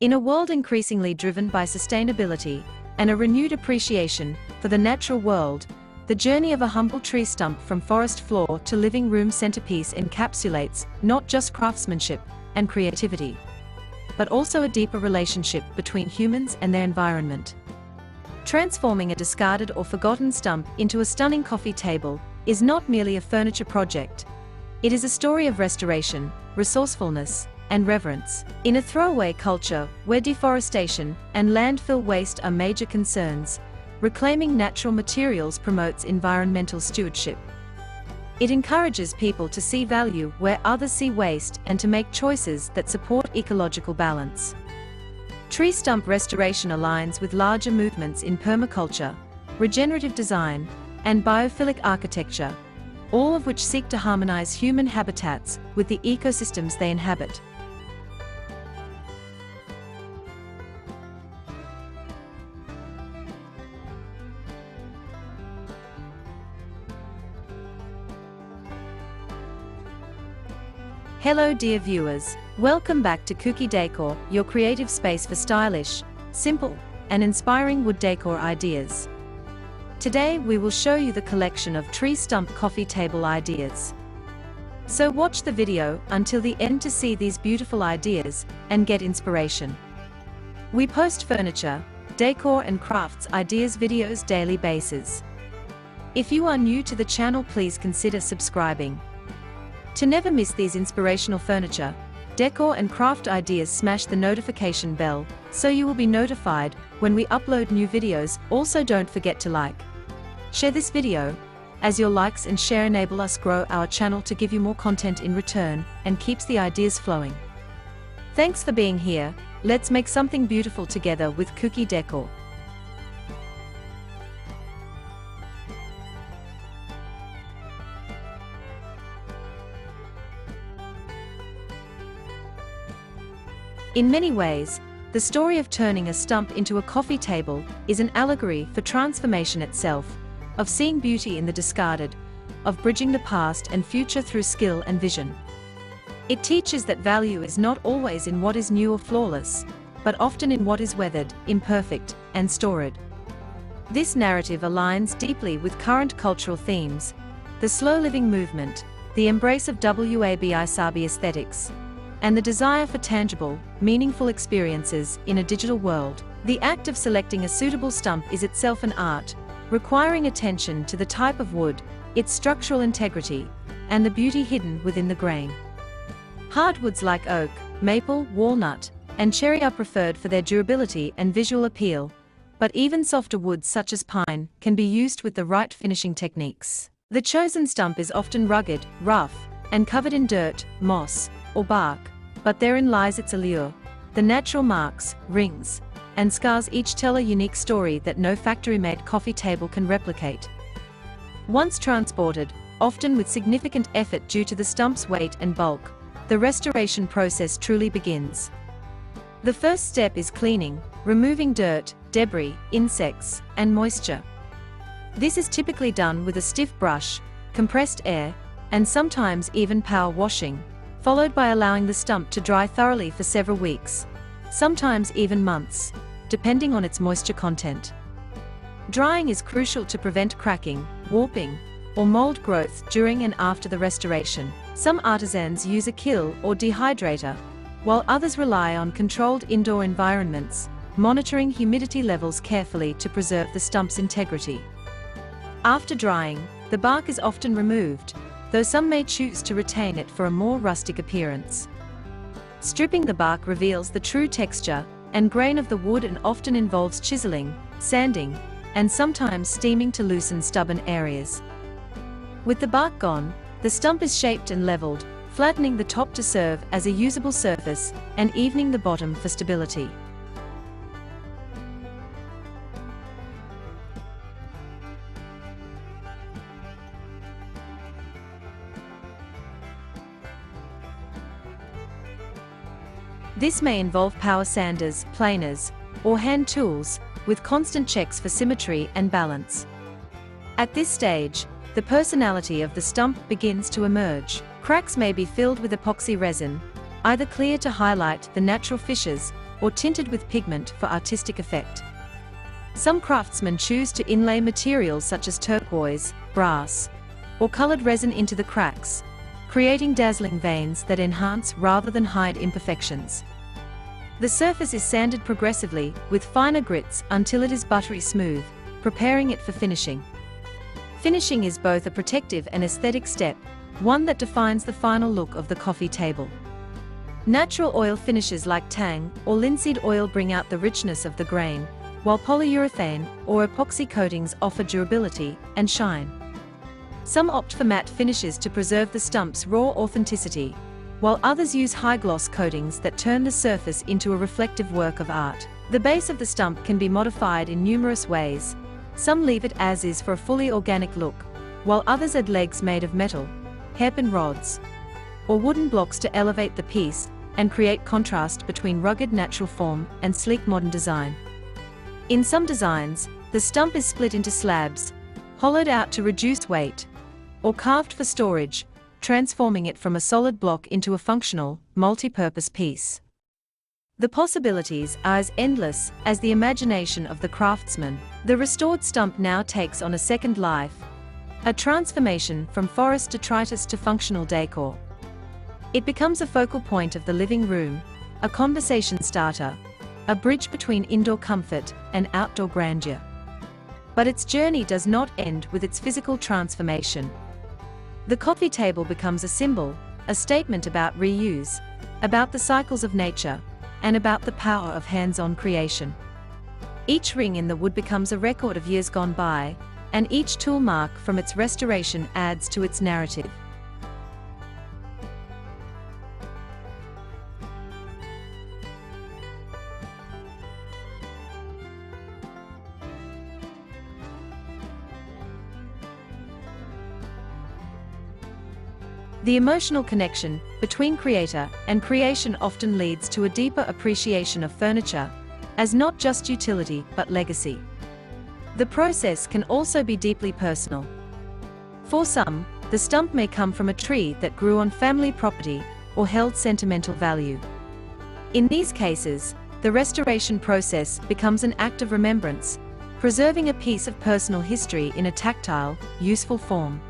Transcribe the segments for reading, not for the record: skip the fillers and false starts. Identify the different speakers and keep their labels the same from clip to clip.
Speaker 1: In a world increasingly driven by sustainability and a renewed appreciation for the natural world, the journey of a humble tree stump from forest floor to living room centerpiece encapsulates not just craftsmanship and creativity, but also a deeper relationship between humans and their environment. Transforming a discarded or forgotten stump into a stunning coffee table is not merely a furniture project. It is a story of restoration, resourcefulness, and reverence. In a throwaway culture where deforestation and landfill waste are major concerns, reclaiming natural materials promotes environmental stewardship. It encourages people to see value where others see waste and to make choices that support ecological balance. Tree stump restoration aligns with larger movements in permaculture, regenerative design, and biophilic architecture, all of which seek to harmonize human habitats with the ecosystems they inhabit. Hello dear viewers, welcome back to Kuki Decor, your creative space for stylish, simple, and inspiring wood decor ideas. Today we will show you the collection of tree stump coffee table ideas. So watch the video until the end to see these beautiful ideas and get inspiration. We post furniture, decor and crafts ideas videos daily basis. If you are new to the channel, please consider subscribing. To never miss these inspirational furniture, decor and craft ideas, smash the notification bell so you will be notified when we upload new videos. Also don't forget to like, share this video, as your likes and share enable us grow our channel to give you more content in return and keeps the ideas flowing. Thanks for being here. Let's make something beautiful together with Kuki Decor. In many ways, the story of turning a stump into a coffee table is an allegory for transformation itself, of seeing beauty in the discarded, of bridging the past and future through skill and vision. It teaches that value is not always in what is new or flawless, but often in what is weathered, imperfect, and storied. This narrative aligns deeply with current cultural themes, the slow living movement, the embrace of wabi-sabi aesthetics, and the desire for tangible, meaningful experiences in a digital world. The act of selecting a suitable stump is itself an art, requiring attention to the type of wood, its structural integrity, and the beauty hidden within the grain. Hardwoods like oak, maple, walnut, and cherry are preferred for their durability and visual appeal, but even softer woods such as pine can be used with the right finishing techniques. The chosen stump is often rugged, rough, and covered in dirt, moss, or bark, but therein lies its allure. The natural marks, rings, and scars each tell a unique story that no factory-made coffee table can replicate. Once transported, often with significant effort due to the stump's weight and bulk, the restoration process truly begins. The first step is cleaning, removing dirt, debris, insects, and moisture. This is typically done with a stiff brush, compressed air, and sometimes even power washing, followed by allowing the stump to dry thoroughly for several weeks, sometimes even months, depending on its moisture content. Drying is crucial to prevent cracking, warping, or mold growth during and after the restoration. Some artisans use a kiln or dehydrator, while others rely on controlled indoor environments, monitoring humidity levels carefully to preserve the stump's integrity. After drying, the bark is often removed, though some may choose to retain it for a more rustic appearance. Stripping the bark reveals the true texture and grain of the wood and often involves chiseling, sanding, and sometimes steaming to loosen stubborn areas. With the bark gone, the stump is shaped and leveled, flattening the top to serve as a usable surface and evening the bottom for stability. This may involve power sanders, planers, or hand tools, with constant checks for symmetry and balance. At this stage, the personality of the stump begins to emerge. Cracks may be filled with epoxy resin, either clear to highlight the natural fissures, or tinted with pigment for artistic effect. Some craftsmen choose to inlay materials such as turquoise, brass, or colored resin into the cracks, creating dazzling veins that enhance rather than hide imperfections. The surface is sanded progressively with finer grits until it is buttery smooth, preparing it for finishing. Finishing is both a protective and aesthetic step, one that defines the final look of the coffee table. Natural oil finishes like tang or linseed oil bring out the richness of the grain, while polyurethane or epoxy coatings offer durability and shine. Some opt for matte finishes to preserve the stump's raw authenticity, while others use high-gloss coatings that turn the surface into a reflective work of art. The base of the stump can be modified in numerous ways. Some leave it as is for a fully organic look, while others add legs made of metal, hairpin rods, or wooden blocks to elevate the piece and create contrast between rugged natural form and sleek modern design. In some designs, the stump is split into slabs, hollowed out to reduce weight, or carved for storage, transforming it from a solid block into a functional, multi-purpose piece. The possibilities are as endless as the imagination of the craftsman. The restored stump now takes on a second life, a transformation from forest detritus to functional decor. It becomes a focal point of the living room, a conversation starter, a bridge between indoor comfort and outdoor grandeur. But its journey does not end with its physical transformation. The coffee table becomes a symbol, a statement about reuse, about the cycles of nature, and about the power of hands-on creation. Each ring in the wood becomes a record of years gone by, and each tool mark from its restoration adds to its narrative. The emotional connection between creator and creation often leads to a deeper appreciation of furniture, as not just utility but legacy. The process can also be deeply personal. For some, the stump may come from a tree that grew on family property or held sentimental value. In these cases, the restoration process becomes an act of remembrance, preserving a piece of personal history in a tactile, useful form.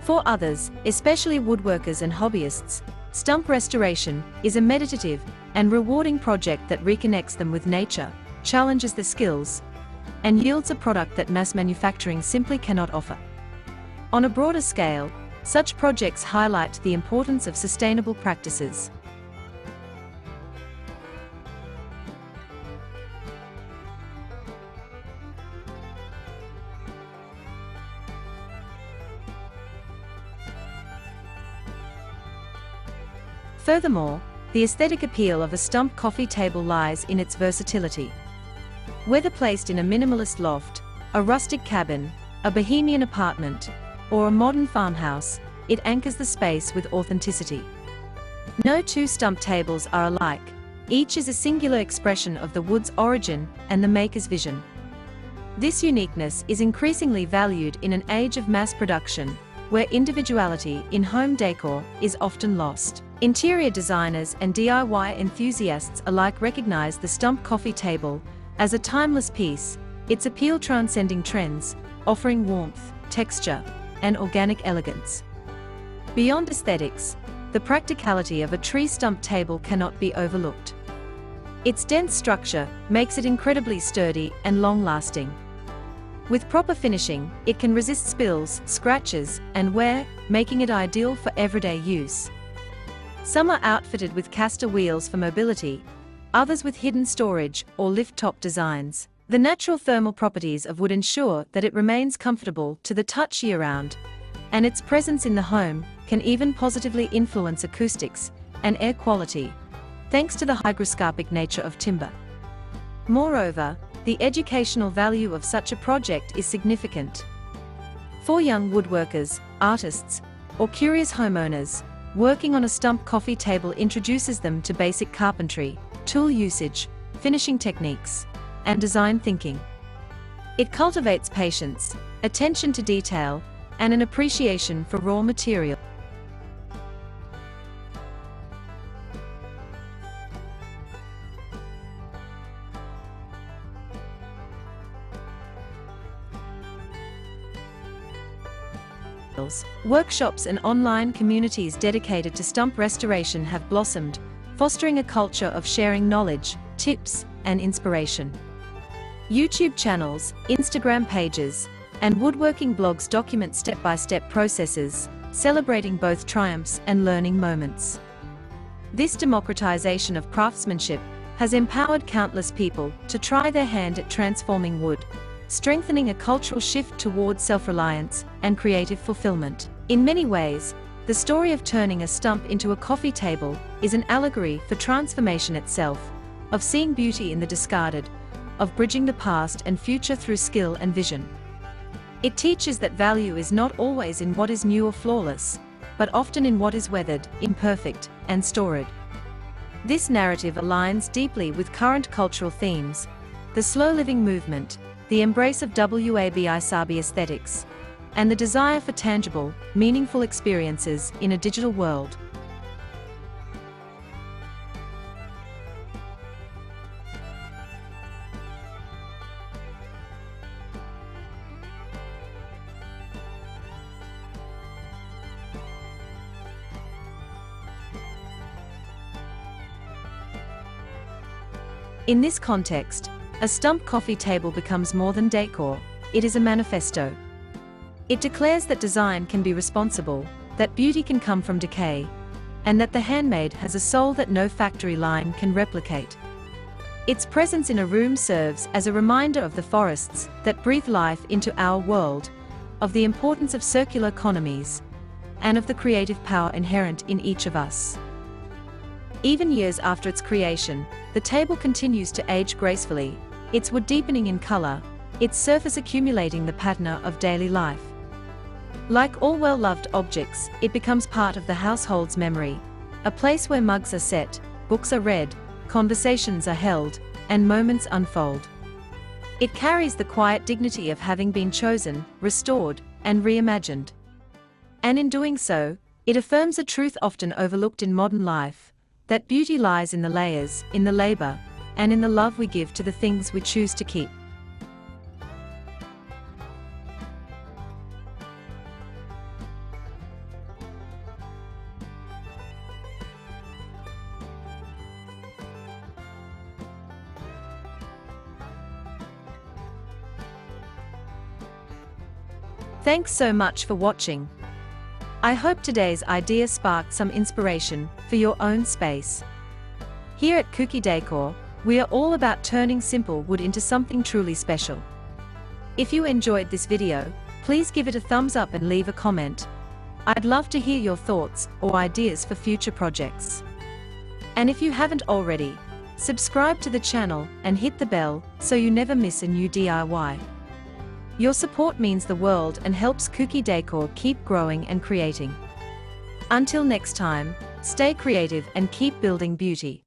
Speaker 1: For others, especially woodworkers and hobbyists, stump restoration is a meditative and rewarding project that reconnects them with nature, challenges their skills, and yields a product that mass manufacturing simply cannot offer. On a broader scale, such projects highlight the importance of sustainable practices. Furthermore, the aesthetic appeal of a stump coffee table lies in its versatility. Whether placed in a minimalist loft, a rustic cabin, a bohemian apartment, or a modern farmhouse, it anchors the space with authenticity. No two stump tables are alike. Each is a singular expression of the wood's origin and the maker's vision. This uniqueness is increasingly valued in an age of mass production, where individuality in home decor is often lost. Interior designers and DIY enthusiasts alike recognize the stump coffee table as a timeless piece, its appeal transcending trends, offering warmth, texture, and organic elegance. Beyond aesthetics, the practicality of a tree stump table cannot be overlooked. Its dense structure makes it incredibly sturdy and long-lasting. With proper finishing, it can resist spills, scratches, and wear, making it ideal for everyday use. Some are outfitted with caster wheels for mobility, others with hidden storage or lift-top designs. The natural thermal properties of wood ensure that it remains comfortable to the touch year-round, and its presence in the home can even positively influence acoustics and air quality, thanks to the hygroscopic nature of timber. Moreover, the educational value of such a project is significant. For young woodworkers, artists, or curious homeowners, working on a stump coffee table introduces them to basic carpentry, tool usage, finishing techniques, and design thinking. It cultivates patience, attention to detail, and an appreciation for raw material. Workshops and online communities dedicated to stump restoration have blossomed, fostering a culture of sharing knowledge, tips, and inspiration. YouTube channels, Instagram pages, and woodworking blogs document step-by-step processes, celebrating both triumphs and learning moments. This democratization of craftsmanship has empowered countless people to try their hand at transforming wood, strengthening a cultural shift towards self-reliance and creative fulfillment. In many ways, the story of turning a stump into a coffee table is an allegory for transformation itself, of seeing beauty in the discarded, of bridging the past and future through skill and vision. It teaches that value is not always in what is new or flawless, but often in what is weathered, imperfect, and storied. This narrative aligns deeply with current cultural themes: the slow living movement, the embrace of wabi-sabi aesthetics, and the desire for tangible, meaningful experiences in a digital world. In this context, a stump coffee table becomes more than decor, it is a manifesto. It declares that design can be responsible, that beauty can come from decay, and that the handmade has a soul that no factory line can replicate. Its presence in a room serves as a reminder of the forests that breathe life into our world, of the importance of circular economies, and of the creative power inherent in each of us. Even years after its creation, the table continues to age gracefully, its wood deepening in color, its surface accumulating the patina of daily life. Like all well-loved objects, it becomes part of the household's memory, a place where mugs are set, books are read, conversations are held, and moments unfold. It carries the quiet dignity of having been chosen, restored, and reimagined. And in doing so, it affirms a truth often overlooked in modern life: that beauty lies in the layers, in the labor, and in the love we give to the things we choose to keep. Thanks so much for watching. I hope today's idea sparked some inspiration for your own space. Here at Kuki Decor, we are all about turning simple wood into something truly special. If you enjoyed this video, please give it a thumbs up and leave a comment. I'd love to hear your thoughts or ideas for future projects. And if you haven't already, subscribe to the channel and hit the bell so you never miss a new DIY. Your support means the world and helps Kuki Decor keep growing and creating. Until next time, stay creative and keep building beauty.